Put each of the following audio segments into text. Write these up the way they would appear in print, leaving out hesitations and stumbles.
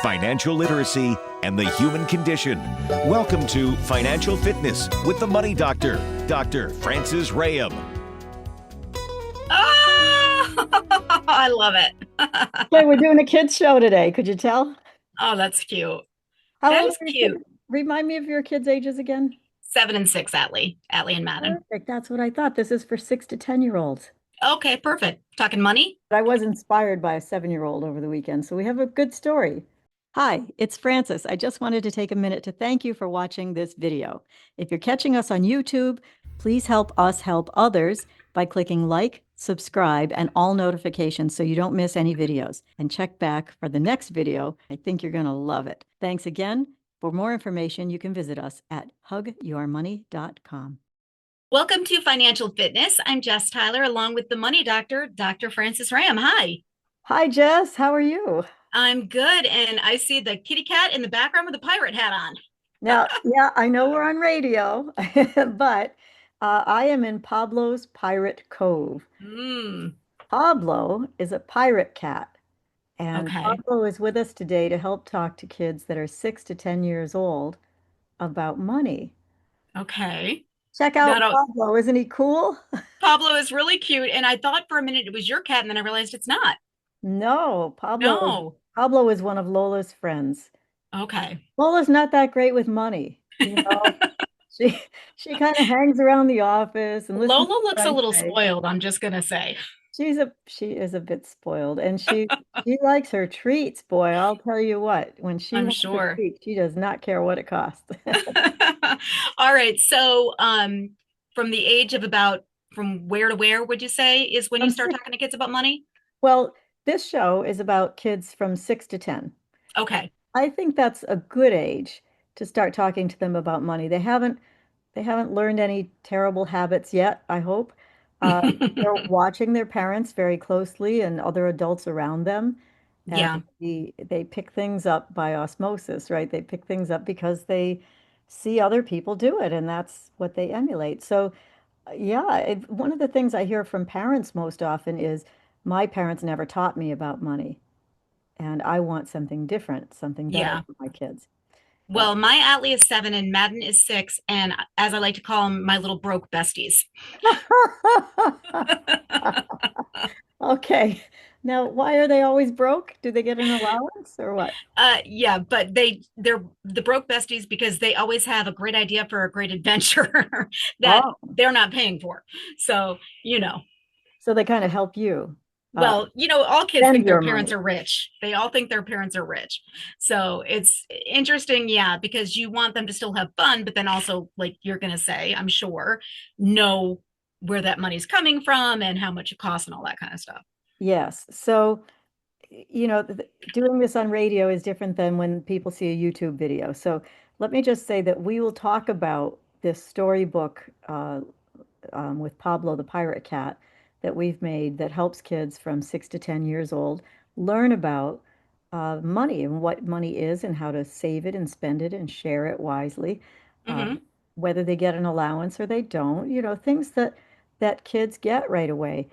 financial literacy, and the human condition. Welcome to Financial Fitness with the Money Doctor, Dr. Francis Rahaim. Oh, I love it. Okay, we're doing a kids show today. Could you tell? Oh, that's cute. How That old is are your cute. kids? Remind me of your kids' ages again. 7 and 6, Atlee and Madden. Perfect. That's what I thought. This is for 6 to 10-year-olds. Okay, perfect. Talking money? But I was inspired by a 7-year-old over the weekend, so we have a good story. Hi, it's Frances. I just wanted to take a minute to thank you for watching this video. If you're catching us on YouTube, please help us help others by clicking like, subscribe, and all notifications so you don't miss any videos. And check back for the next video. I think you're going to love it. Thanks again. For more information, you can visit us at hugyourmoney.com. Welcome to Financial Fitness. I'm Jess Tyler, along with the Money Doctor, Dr. Francis Rahaim. Hi. Hi, Jess. How are you? I'm good, and I see the kitty cat in the background with the pirate hat on. Now, yeah, I know we're on radio, but I am in Pablo's Pirate Cove. Pablo is a pirate cat, and Okay. Pablo is with us today to help talk to kids that are 6 to 10 years old about money. Okay. Check out Pablo. Isn't he cool? Pablo is really cute, and I thought for a minute it was your cat, and then I realized it's not. No, No. Pablo is one of Lola's friends. Okay. Lola's not that great with money, you know. She kind of hangs around the office and listens Lola to looks what a I little say. spoiled, I'm just gonna say. She is a bit spoiled, and she likes her treats, boy. I'll tell you what, when she I'm wants a sure. treat, she does not care what it costs. All right. So, from the age of about from where to where would you say is when you start talking to kids about money? Well, this show is about kids from 6 to 10. Okay. I think that's a good age to start talking to them about money. They haven't learned any terrible habits yet, I hope. They're watching their parents very closely and other adults around them. And Yeah. they pick things up by osmosis, right? They pick things up because they see other people do it, and that's what they emulate. So, yeah, one of the things I hear from parents most often is, my parents never taught me about money, and I want something different, something better Yeah. for my kids. Well, my Atlee is 7 and Madden is 6, and as I like to call them, my little broke besties. Okay. Now, why are they always broke? Do they get an allowance or what? Yeah, but they're the broke besties because they always have a great idea for a great adventure that Oh, they're not paying for. So, so they kind of help you well, all kids spend think their your parents money. are rich. They all think their parents are rich. So it's interesting, yeah, because you want them to still have fun, but then also, like you're going to say, I'm sure, know where that money's coming from and how much it costs and all that kind of stuff. Yes. So, doing this on radio is different than when people see a YouTube video. So let me just say that we will talk about this storybook with Pablo the Pirate Cat that we've made that helps kids from 6 to 10 years old learn about money and what money is and how to save it and spend it and share it wisely, Mm-hmm. whether they get an allowance or they don't, things that kids get right away.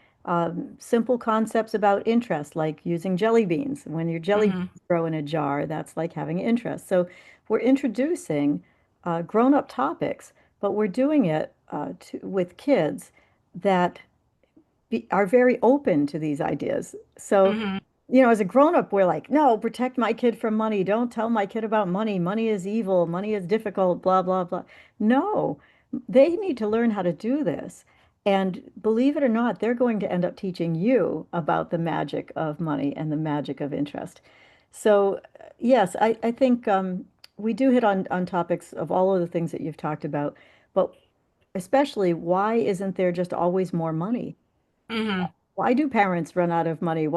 Simple concepts about interest, like using jelly beans. When your jelly Mm-hmm. beans grow in a jar, that's like having interest. So we're introducing grown-up topics, but we're doing it with kids that are very open to these ideas. So, Mm-hmm. as a grown-up, we're like, no, protect my kid from money. Don't tell my kid about money. Money is evil. Money is difficult, blah, blah, blah. No, they need to learn how to do this. And believe it or not, they're going to end up teaching you about the magic of money and the magic of interest. So, yes, I think we do hit on topics of all of the things that you've talked about, but especially, why isn't there just always more money? Mm-hmm. Why do parents run out of money?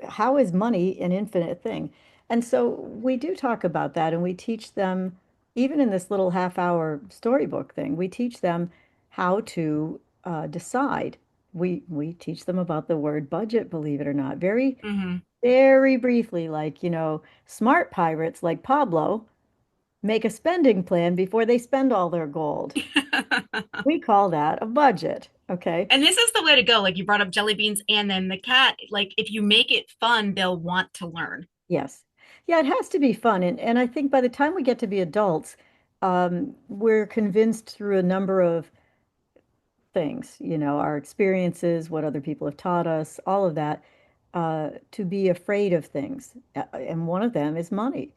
How is money an infinite thing? And so we do talk about that, and we teach them, even in this little half-hour storybook thing, we teach them how to decide. We teach them about the word budget, believe it or not, very, Mm-hmm. very briefly, like, smart pirates like Pablo make a spending plan before they spend all their gold. We call that a budget, okay? And this is the way to go. Like you brought up jelly beans and then the cat. Like if you make it fun, they'll want to learn. Yes. Yeah, it has to be fun. And I think by the time we get to be adults, we're convinced through a number of things, our experiences, what other people have taught us, all of that, to be afraid of things. And one of them is money.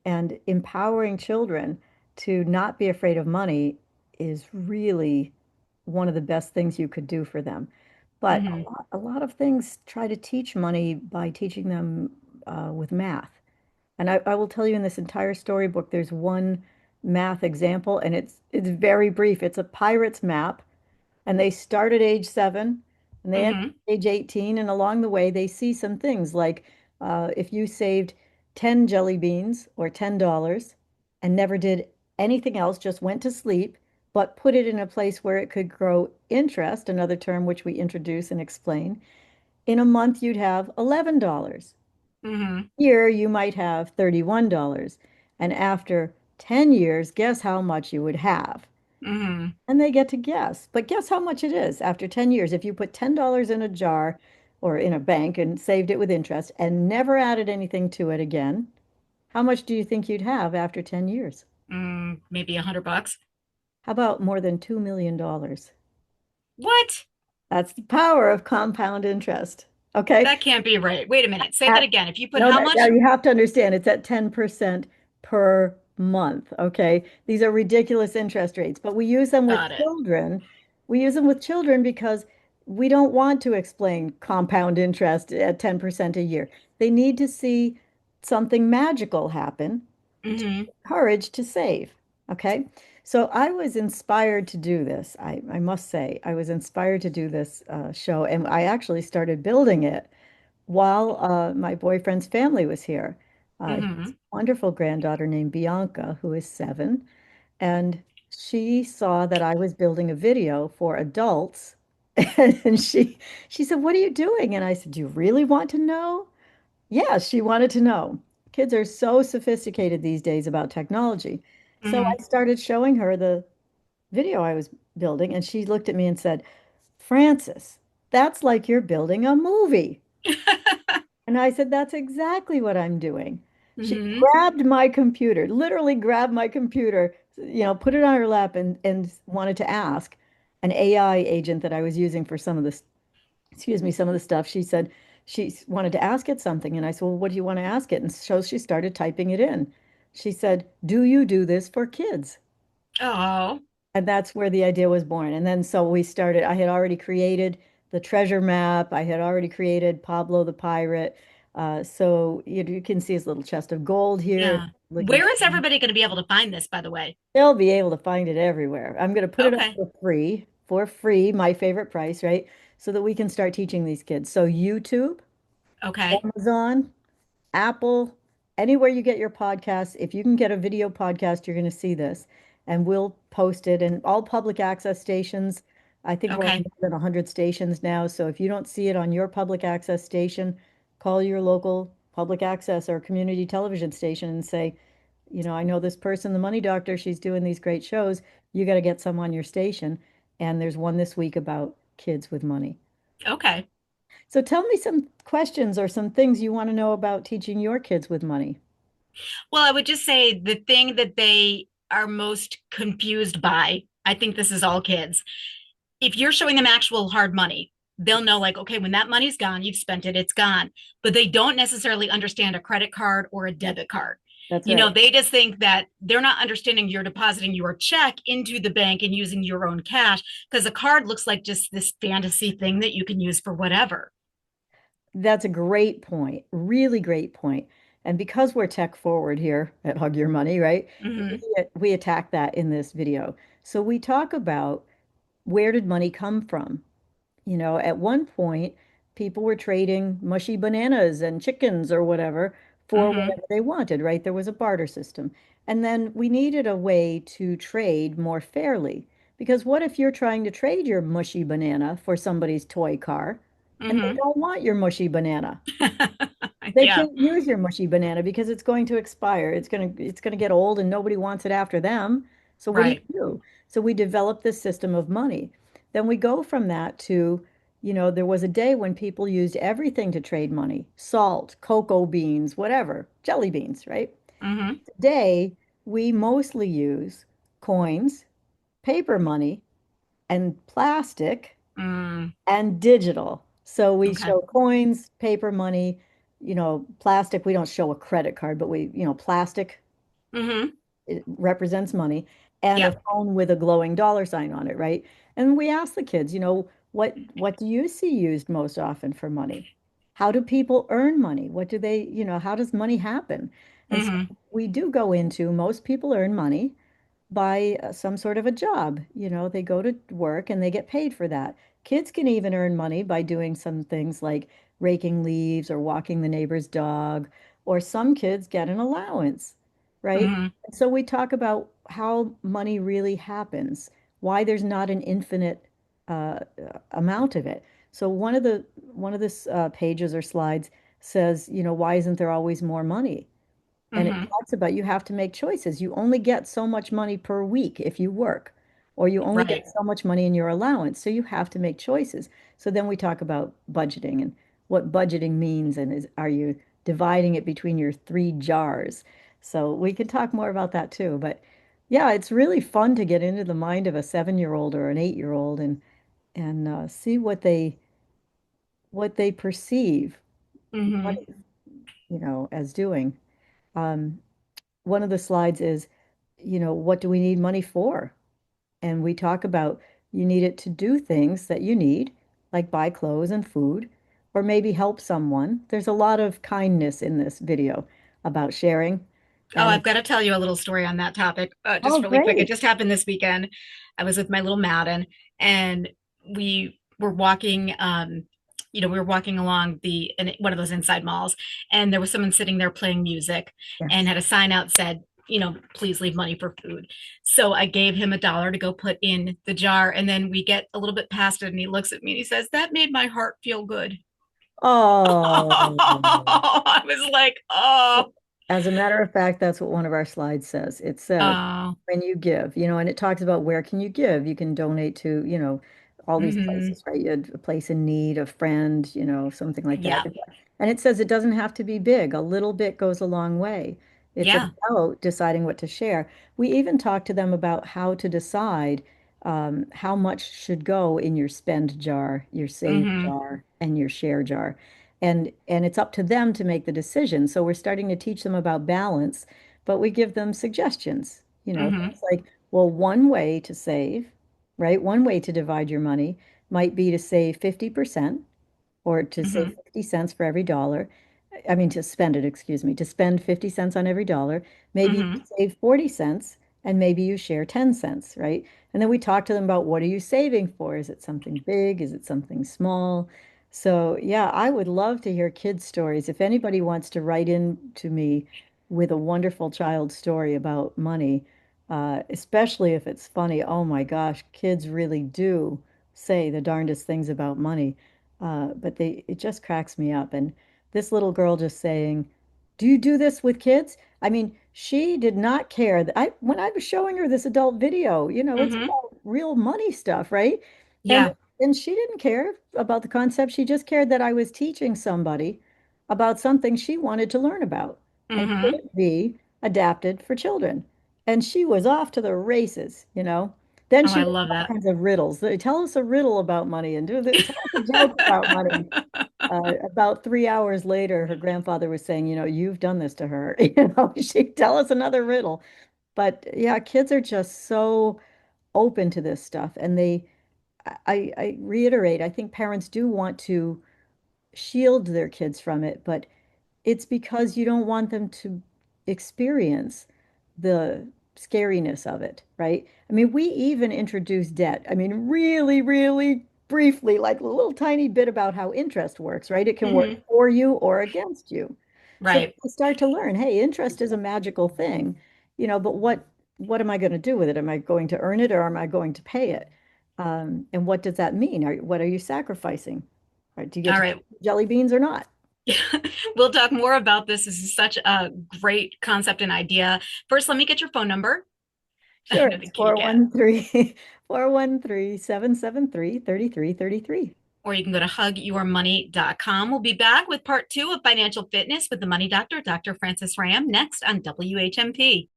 And empowering children to not be afraid of money is really one of the best things you could do for them. But Hmm. a lot of things try to teach money by teaching them with math. And I will tell you in this entire storybook, there's one math example, and it's very brief. It's a pirate's map, and they start at age 7 and they end Hmm. at age 18. And along the way, they see some things like if you saved 10 jelly beans or $10 and never did anything else, just went to sleep, but put it in a place where it could grow interest, another term which we introduce and explain, in a month you'd have $11. Hmm. Here you might have $31. And after 10 years, guess how much you would have? Hmm. And they get to guess. But guess how much it is after 10 years? If you put $10 in a jar or in a bank and saved it with interest and never added anything to it again, how much do you think you'd have after 10 years? Maybe $100. How about more than $2 million? What? That's the power of compound interest. Okay. That can't be right. Wait a minute. Say that At, again. If you put no, how now much? you have to understand it's at 10% per month. Okay. These are ridiculous interest rates, but we use them with Got it. children. We use them with children because we don't want to explain compound interest at 10% a year. They need to see something magical happen to Hmm. encourage to save. Okay. So I was inspired to do this. I must say, I was inspired to do this show, and I actually started building it while my boyfriend's family was here. He has Hmm. a wonderful granddaughter named Bianca, who is 7, and she saw that I was building a video for adults, and she said, "What are you doing?" And I said, "Do you really want to know?" Yes, she wanted to know. Kids are so sophisticated these days about technology. So Hmm. I started showing her the video I was building, and she looked at me and said, "Francis, that's like you're building a movie." And I said, "That's exactly what I'm doing." She Hmm. grabbed my computer, literally grabbed my computer, put it on her lap and wanted to ask an AI agent that I was using for some of this, excuse me, some of the stuff. She said she wanted to ask it something. And I said, "Well, what do you want to ask it?" And so she started typing it in. She said, "Do you do this for kids?" Oh, And that's where the idea was born. And then so we started, I had already created the treasure map. I had already created Pablo the Pirate. So you can see his little chest of gold here. yeah. Looking, Where is everybody going to be able to find this, by the way? they'll be able to find it everywhere. I'm going to put it up Okay. for free, my favorite price, right? So that we can start teaching these kids. So YouTube, Okay. Amazon, Apple, anywhere you get your podcasts. If you can get a video podcast, you're going to see this. And we'll post it in all public access stations. I think we're on Okay. more than 100 stations now. So if you don't see it on your public access station, call your local public access or community television station and say, I know this person, the money doctor, she's doing these great shows. You got to get some on your station. And there's one this week about kids with money. Okay. So tell me some questions or some things you want to know about teaching your kids with money. Well, I would just say the thing that they are most confused by, I think this is all kids. If you're showing them actual hard money, they'll know, like, okay, when that money's gone, you've spent it, it's gone. But they don't necessarily understand a credit card or a debit card. That's right. They just think that they're not understanding you're depositing your check into the bank and using your own cash because a card looks like just this fantasy thing that you can use for whatever. That's a great point. Really great point. And because we're tech forward here at Hug Your Money, right? Hmm. We attack that in this video. So we talk about where did money come from? At one point, people were trading mushy bananas and chickens or whatever for Hmm. whatever they wanted, right? There was a barter system. And then we needed a way to trade more fairly. Because what if you're trying to trade your mushy banana for somebody's toy car and they Hmm. don't want your mushy banana? They Yeah. can't use your mushy banana because it's going to expire. It's going to get old and nobody wants it after them. So what do you Right. do? So we develop this system of money. Then we go from that to There was a day when people used everything to trade money, salt, cocoa beans, whatever, jelly beans, right? Mm-hmm. Today, we mostly use coins, paper money, and plastic Mm, and digital. So we okay. show coins, paper money, plastic. We don't show a credit card, but plastic, Mm-hmm. it represents money, and a Yep. phone with a glowing dollar sign on it, right? And we ask the kids, what do you see used most often for money? How do people earn money? What do they, how does money happen? And so Mm-hmm. we do go into most people earn money by some sort of a job. They go to work and they get paid for that. Kids can even earn money by doing some things like raking leaves or walking the neighbor's dog, or some kids get an allowance, right? Mm-hmm. So we talk about how money really happens, why there's not an infinite amount of it. So one of the pages or slides says, why isn't there always more money? And it Mm-hmm. talks about you have to make choices. You only get so much money per week if you work, or you only Right. get so much money in your allowance. So you have to make choices. So then we talk about budgeting and what budgeting means, and are you dividing it between your three jars? So we could talk more about that too. But yeah, it's really fun to get into the mind of a 7-year-old or an 8-year-old and see what they perceive Mm-hmm. money, as doing. Um, One of the slides is, what do we need money for? And we talk about you need it to do things that you need, like buy clothes and food, or maybe help someone. There's a lot of kindness in this video about sharing. Oh, And I've got to tell you a little story on that topic, just oh, really quick. It great. just happened this weekend. I was with my little Madden, and we were walking. We were walking along one of those inside malls, and there was someone sitting there playing music, and Yes. had a sign out said, please leave money for food. So I gave him $1 to go put in the jar, and then we get a little bit past it, and he looks at me and he says, "That made my heart feel good." Oh. I was like, oh, As a matter of fact, that's what one of our slides says. It says, oh, when you give, and it talks about where can you give? You can donate to, all these mm-hmm. places, right? You had a place in need, a friend, something like that. Yeah. And it says it doesn't have to be big. A little bit goes a long way. It's Yeah. about deciding what to share. We even talked to them about how to decide how much should go in your spend jar, your save Mm-hmm. jar, and your share jar. And it's up to them to make the decision. So we're starting to teach them about balance, but we give them suggestions, Mm-hmm. things like, well, one way to save, right? One way to divide your money might be to save 50% or to save Mm-hmm. 50 cents for every dollar. I mean, to spend it, excuse me, to spend 50 cents on every dollar. Maybe you Mm-hmm. save 40 cents and maybe you share 10 cents, right? And then we talk to them about what are you saving for? Is it something big? Is it something small? So, yeah, I would love to hear kids' stories. If anybody wants to write in to me with a wonderful child story about money, especially if it's funny, oh my gosh, kids really do say the darndest things about money. But it just cracks me up. And this little girl just saying, "Do you do this with kids?" I mean, she did not care that when I was showing her this adult video, it's Mm-hmm. about real money stuff, right? And Yeah. and she didn't care about the concept. She just cared that I was teaching somebody about something she wanted to learn about. And could Mm-hmm. it be adapted for children? And she was off to the races. Then Oh, she I made love all that. kinds of riddles. Tell us a riddle about money and tell us a joke about money. About 3 hours later, her grandfather was saying, you've done this to her. She'd tell us another riddle. But yeah, kids are just so open to this stuff. And I reiterate, I think parents do want to shield their kids from it, but it's because you don't want them to experience the scariness of it, right? I mean, we even introduced debt. I mean, really, really briefly, like a little tiny bit about how interest works, right? It can work Mm-hmm. for you or against you. So Right. you start to learn, hey, interest is a magical thing, but what am I going to do with it? Am I going to earn it or am I going to pay it? And what does that mean? What are you sacrificing? Right? Do you get All to right. keep jelly beans or not? We'll talk more about this. This is such a great concept and idea. First, let me get your phone number. I Sure, know the it's kitty cat. 413 413 773 3333. or you can go to hugyourmoney.com. We'll be back with part two of Financial Fitness with the Money Doctor, Dr. Francis Ram, next on WHMP.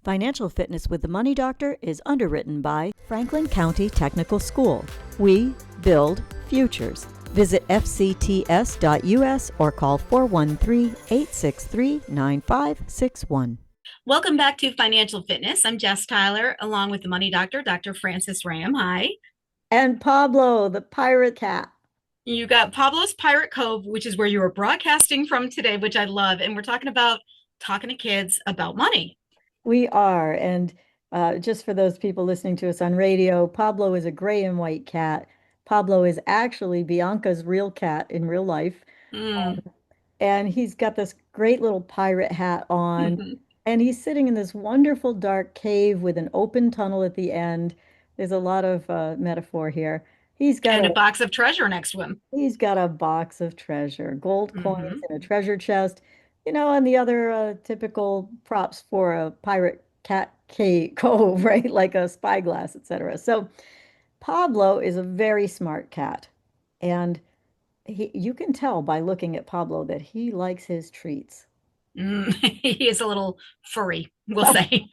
Financial Fitness with the Money Doctor is underwritten by Franklin County Technical School. We build futures. Visit fcts.us or call 413-863-9561. Welcome back to Financial Fitness. I'm Jess Tyler, along with the Money Doctor, Dr. Francis Ram. Hi. And Pablo, the pirate cat. You got Pablo's Pirate Cove, which is where you were broadcasting from today, which I love. And we're talking about talking to kids about money. We are. And just for those people listening to us on radio, Pablo is a gray and white cat. Pablo is actually Bianca's real cat in real life. Mm. And he's got this great little pirate hat on. Mhm. And he's sitting in this wonderful dark cave with an open tunnel at the end. There's a lot of metaphor here. He's got And a a box of treasure next to him. He's got a box of treasure, gold coins Hmm. in a treasure chest, and the other typical props for a pirate cat cove, right? Like a spyglass, etc. So Pablo is a very smart cat, and you can tell by looking at Pablo that he likes his treats. Mm. He is a little furry, we'll say.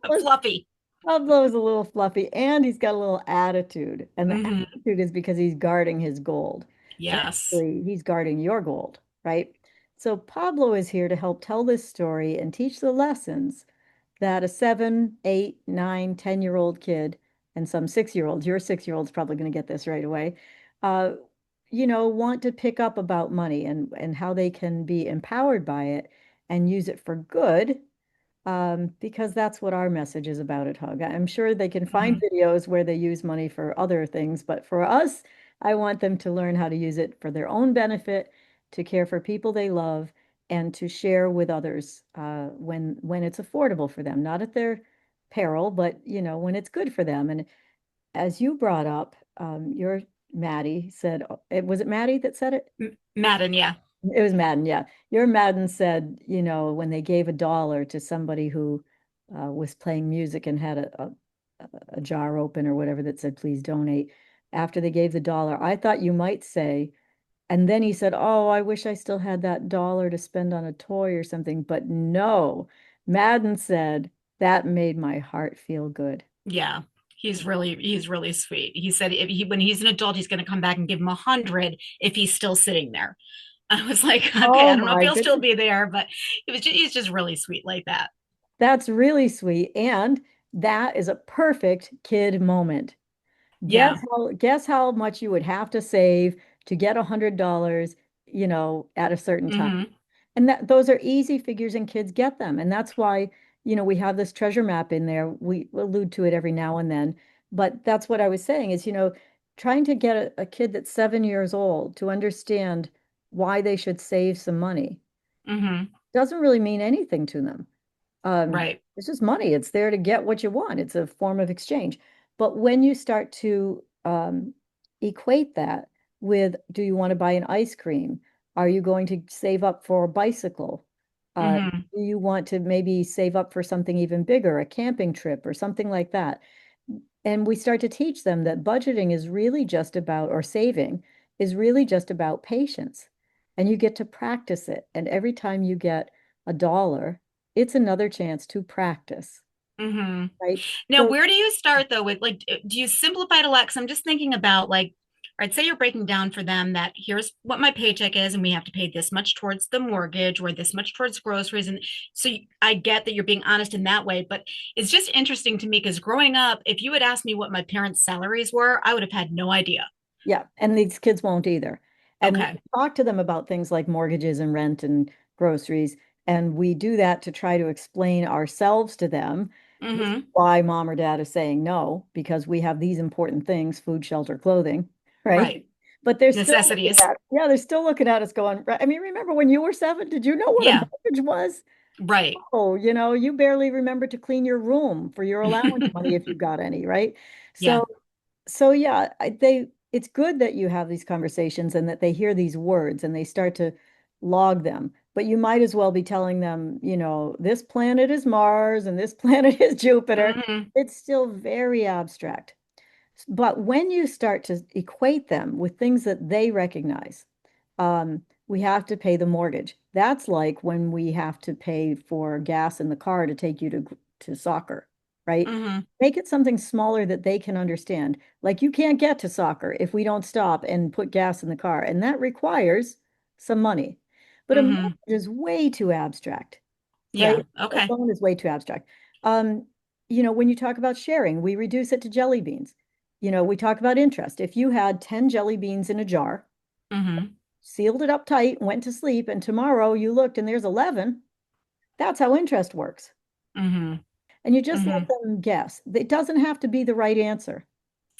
Fluffy. Pablo is a little fluffy, and he's got a little attitude, and the Hmm. attitude is because he's guarding his gold. And Yes. actually, he's guarding your gold, right? So Pablo is here to help tell this story and teach the lessons that a 7, 8, 9, 10-year-old kid and some 6-year-olds, your 6-year-old's probably going to get this right away, uh, want to pick up about money and how they can be empowered by it and use it for good, because that's what our message is about at Hug. I'm sure they can find Hmm. videos where they use money for other things, but for us, I want them to learn how to use it for their own benefit, to care for people they love, and to share with others when it's affordable for them, not at their peril, but when it's good for them. And as you brought up, your Maddie said, was it Maddie that said it? Madden, yeah. It was Madden, yeah. Your Madden said, when they gave $1 to somebody who was playing music and had a jar open or whatever that said, please donate. After they gave the dollar, I thought you might say, and then he said, oh, I wish I still had that dollar to spend on a toy or something. But no, Madden said, that made my heart feel good. Yeah. He's really sweet. He said if when he's an adult, he's going to come back and give him 100 if he's still sitting there. I was like, okay, Oh I don't know if my he'll still goodness. be there, but he's just really sweet like that. That's really sweet. And that is a perfect kid moment. Yeah. Guess how much you would have to save to get $100, at a certain time. Hmm. And that those are easy figures and kids get them. And that's why, we have this treasure map in there. We allude to it every now and then. But that's what I was saying is, trying to get a kid that's 7 years old to understand why they should save some money Hmm. doesn't really mean anything to them. Right. It's just money. It's there to get what you want. It's a form of exchange. But when you start to equate that with, do you want to buy an ice cream? Are you going to save up for a bicycle? Hmm. Do you want to maybe save up for something even bigger, a camping trip or something like that? And we start to teach them that budgeting is really just about, or saving is really just about patience. And you get to practice it. And every time you get $1, it's another chance to practice, Hmm. right? Now, So, where do you start though with like, do you simplify it a lot? Because I'm just thinking about like, all right, say you're breaking down for them that here's what my paycheck is, and we have to pay this much towards the mortgage or this much towards groceries. And so I get that you're being honest in that way, but it's just interesting to me because growing up, if you had asked me what my parents' salaries were, I would have had no idea. yeah, and these kids won't either. And we Okay. talk to them about things like mortgages and rent and groceries, and we do that to try to explain ourselves to them. This is Hmm. why mom or dad is saying no, because we have these important things, food, shelter, clothing, right? Right. But they're still looking Necessities. at, yeah, they're still looking at us going, right? I mean, remember when you were 7, did you know what a Yeah. mortgage was? Right. Oh, you barely remember to clean your room for your allowance money if you got any, right? Yeah. So yeah, it's good that you have these conversations and that they hear these words and they start to log them. But you might as well be telling them, this planet is Mars and this planet is Jupiter. Hmm. It's still very abstract. But when you start to equate them with things that they recognize, we have to pay the mortgage. That's like when we have to pay for gas in the car to take you to soccer, right? Hmm. Make it something smaller that they can understand. Like you can't get to soccer if we don't stop and put gas in the car, and that requires some money. But a mortgage Hmm. is way too abstract, right? Yeah. A Okay. loan is way too abstract. Um, when you talk about sharing, we reduce it to jelly beans. We talk about interest. If you had 10 jelly beans in a jar, Hmm. sealed it up tight, went to sleep, and tomorrow you looked and there's 11, that's how interest works. Hmm. And you just let Hmm. them guess. It doesn't have to be the right answer.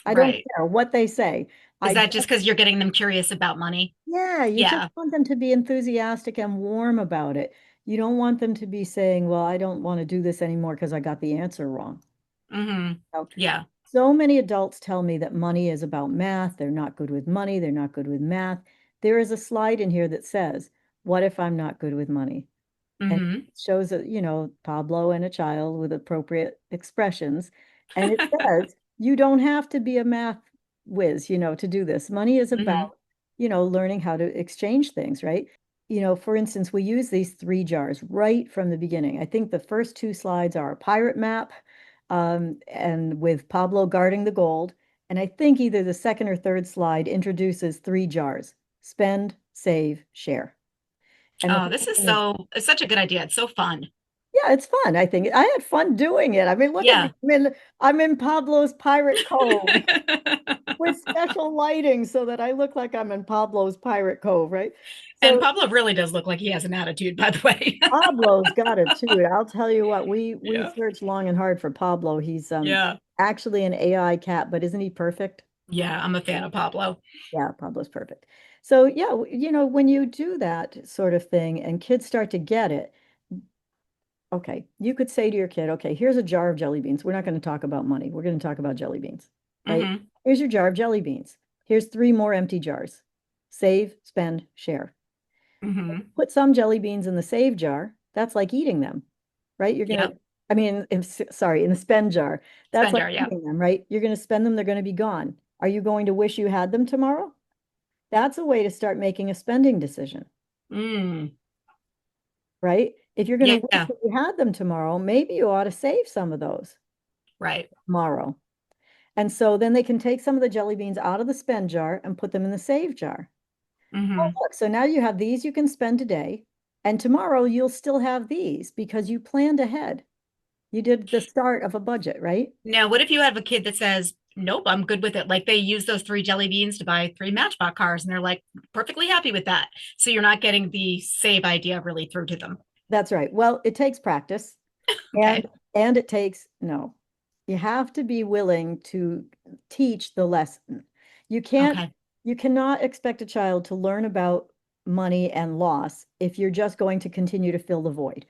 I don't Right. care what they say. Is I that just, just because you're getting them curious about money? yeah, you just Yeah. want them to be enthusiastic and warm about it. You don't want them to be saying, well, I don't want to do this anymore because I got the answer wrong. Hmm. So, Yeah. so many adults tell me that money is about math. They're not good with money. They're not good with math. There is a slide in here that says, what if I'm not good with money? And Hmm. it shows Pablo and a child with appropriate expressions. And it says, you don't have to be a math whiz, to do this. Money is Hmm. about, learning how to exchange things, right? For instance, we use these three jars right from the beginning. I think the first two slides are a pirate map, and with Pablo guarding the gold. And I think either the second or third slide introduces three jars: spend, save, share. And the Oh, whole this is thing is, it's such a good idea. It's so fun. yeah, it's fun. I think I had fun doing it. I mean, look at me. Yeah. I'm in Pablo's Pirate Cove with special lighting so that I look like I'm in Pablo's Pirate Cove, right? And So Pablo really does look like he has an attitude, by the way. Pablo's got it too. I'll tell you what, we Yeah. searched long and hard for Pablo. He's Yeah. actually an AI cat, but isn't he perfect? Yeah, I'm a fan of Pablo. Yeah, Pablo's perfect. So yeah, when you do that sort of thing and kids start to get it, okay, you could say to your kid, okay, here's a jar of jelly beans. We're not going to talk about money. We're going to talk about jelly beans, right? Hmm. Here's your jar of jelly beans. Here's three more empty jars. Save, spend, share. Hmm. Put some jelly beans in the save jar. That's like eating them, right? You're going to, Yep. I mean, sorry, in the spend jar. That's like Spender, yeah. eating them, right? You're going to spend them, they're going to be gone. Are you going to wish you had them tomorrow? That's a way to start making a spending decision, Mm. right? If you're going to wish Yeah. that you had them tomorrow, maybe you ought to save some of those Right. tomorrow. And so then they can take some of the jelly beans out of the spend jar and put them in the save jar. Oh, Hmm. look, so now you have these you can spend today, and tomorrow you'll still have these because you planned ahead. You did the start of a budget, right? Now, what if you have a kid that says, nope, I'm good with it? Like they use those three jelly beans to buy three Matchbox cars, and they're like perfectly happy with that. So you're not getting the save idea really through to them. That's right. Well, it takes practice. And Okay. and it takes no. You have to be willing to teach the lesson. You can't Okay. you cannot expect a child to learn about money and loss if you're just going to continue to fill the void.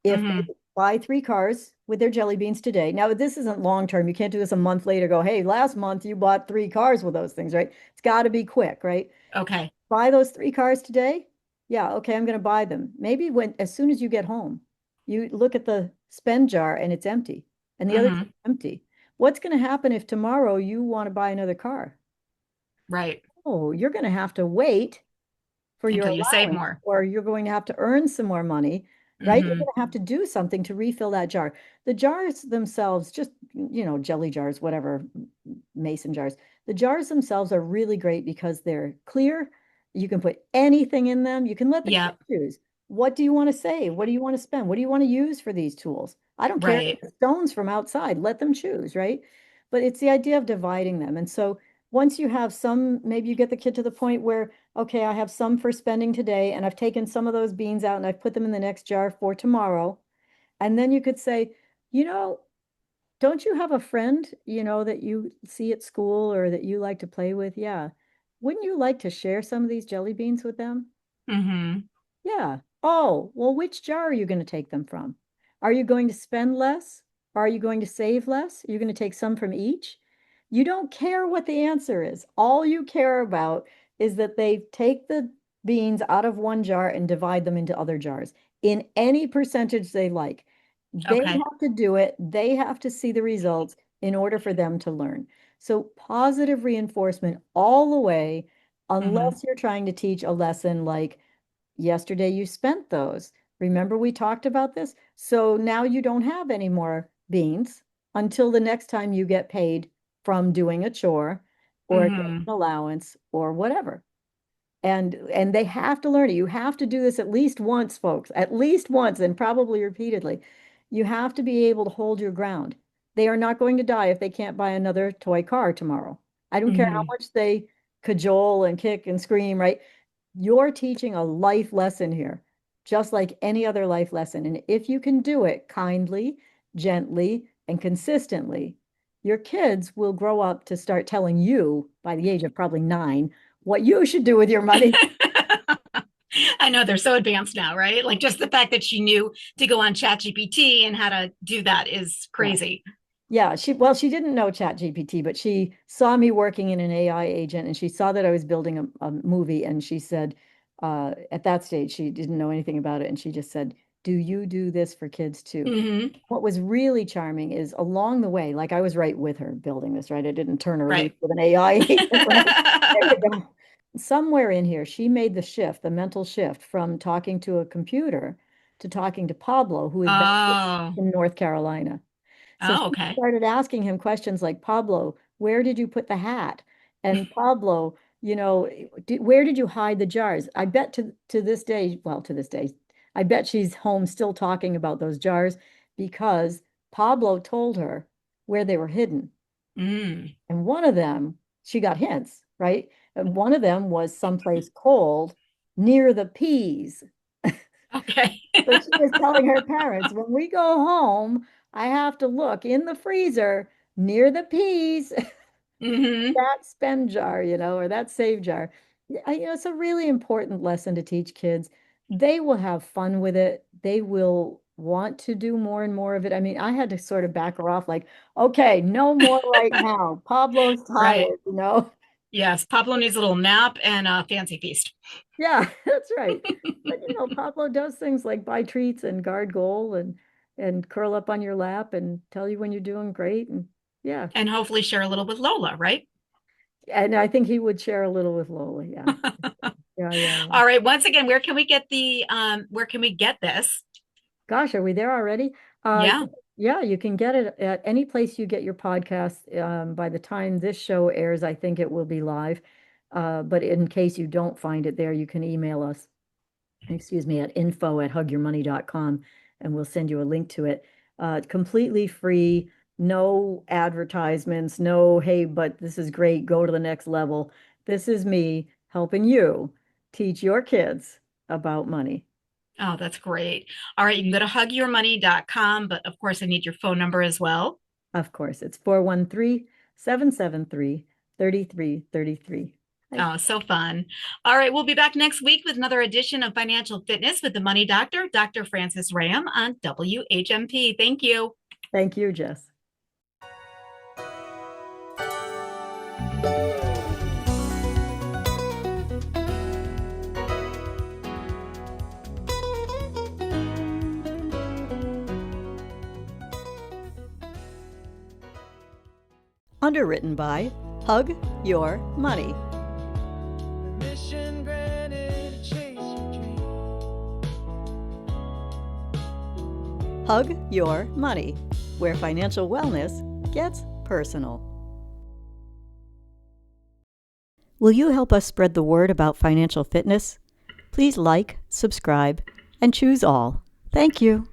If they Hmm. buy three cars with their jelly beans today, now this isn't long term. You can't do this a month later, go, hey, last month you bought three cars with those things, right? It's got to be quick, right? Okay. Buy those three cars today? Yeah, okay, I'm going to buy them. Maybe as soon as you get home, you look at the spend jar and it's empty and the other Hmm. empty. What's going to happen if tomorrow you want to buy another car? Right. Oh, you're going to have to wait for your Until you save allowance, more. or you're going to have to earn some more money, right? You're Hmm. going to have to do something to refill that jar. The jars themselves, just, jelly jars, whatever, mason jars, the jars themselves are really great because they're clear. You can put anything in them. You can let the kid Yep. choose. What do you want to save? What do you want to spend? What do you want to use for these tools? I don't care if Right. it's stones from outside. Let them choose, right? But it's the idea of dividing them. And so once you have some, maybe you get the kid to the point where, okay, I have some for spending today, and I've taken some of those beans out and I've put them in the next jar for tomorrow. And then you could say, you know, don't you have a friend, that you see at school or that you like to play with? Yeah. Wouldn't you like to share some of these jelly beans with them? Hmm. Yeah. Oh, well, which jar are you going to take them from? Are you going to spend less? Are you going to save less? Are you going to take some from each? You don't care what the answer is. All you care about is that they take the beans out of one jar and divide them into other jars in any percentage they like. They Okay. have to do it. They have to see the results in order for them to learn. So positive reinforcement all the way, Hmm. unless you're trying to teach a lesson like yesterday you spent those. Remember we talked about this? So now you don't have any more beans until the next time you get paid from doing a chore or get Hmm. an allowance or whatever. And they have to learn it. You have to do this at least once, folks, at least once, and probably repeatedly. You have to be able to hold your ground. They are not going to die if they can't buy another toy car tomorrow. I don't care how Hmm. much they cajole and kick and scream, right? You're teaching a life lesson here, just like any other life lesson. And if you can do it kindly, gently, and consistently, your kids will grow up to start telling you by the age of probably 9 what you should do with your money. I know they're so advanced now, right? Like just the fact that she knew to go on ChatGPT and how to do that is Yeah. crazy. Yeah, she didn't know Chat GPT, but she saw me working in an AI agent and she saw that I was building a movie and she said, at that stage, she didn't know anything about it. And she just said, do you do this for kids too? Hmm. What was really charming is along the way, like I was right with her building this, right? I didn't turn her loose Right. with an AI agent, right? There you go. Somewhere in here, she made the shift, the mental shift from talking to a computer to talking to Pablo, who is back Oh, in North Carolina. So oh, she okay. started asking him questions like, Pablo, where did you put the hat? And Pablo, where did you hide the jars? I bet to this day, well, to this day, I bet she's home still talking about those jars because Pablo told her where they were hidden. Mm. And one of them, she got hints, right? And one of them was someplace cold near the peas. Okay. So she was telling her parents, when we go home, I have to look in the freezer near the peas, Hmm. that spend jar, or that save jar. It's a really important lesson to teach kids. They will have fun with it. They will want to do more and more of it. I mean, I had to sort of back her off, like, okay, no more right now. Pablo's Right. tired. Yes. Pablo needs a little nap and a fancy feast. Yeah, that's right. But Pablo does things like buy treats and guard goal and curl up on your lap and tell you when you're doing great. And yeah. And hopefully share a little with Lola, right? And I think he would share a little with Lola. Yeah. Yeah, yeah, yeah. All right. Once again, where can we get this? Gosh, are we there already? Uh, Yeah. yeah, you can get it at any place you get your podcast. By the time this show airs, I think it will be live. But in case you don't find it there, you can email us, excuse me, at info@hugyourmoney.com, and we'll send you a link to it. Completely free, no advertisements, no, hey, but this is great, go to the next level. This is me helping you teach your kids about money. Oh, that's great. All right. You can go to hugyourmoney.com, but of course, I need your phone number as well. Of course, it's 413-773-3333. Hi. Oh, so fun. All right. We'll be back next week with another edition of Financial Fitness with the Money Doctor, Dr. Francis Ram on WHMP. Thank you. Thank you, Jess. Underwritten by Hug Your Money. Mission granted, chase your dream. Hug Your Money, where financial wellness gets personal. Will you help us spread the word about financial fitness? Please like, subscribe, and choose all. Thank you.